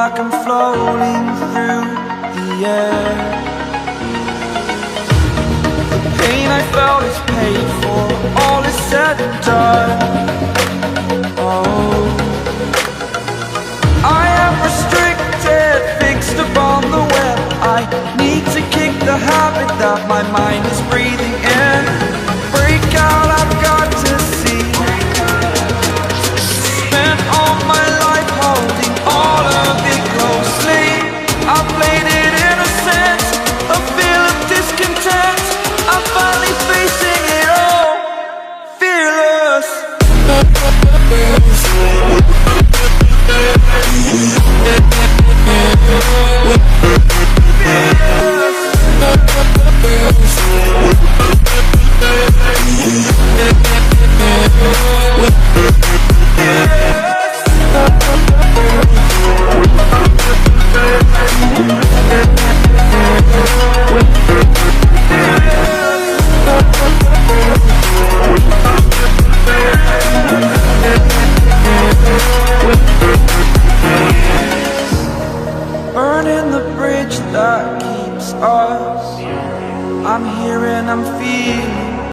like I'm floating through the air. The pain I felt is paid for, all is said and done. Oh, I am restricted, fixed upon the web. I need to kick the habit that my mind is breathing in. Break out, I've got to see. Spent all my life holding all of it closely. I played it innocent, a feel of discontent. I'm finally facing it all, fearless. Fearless.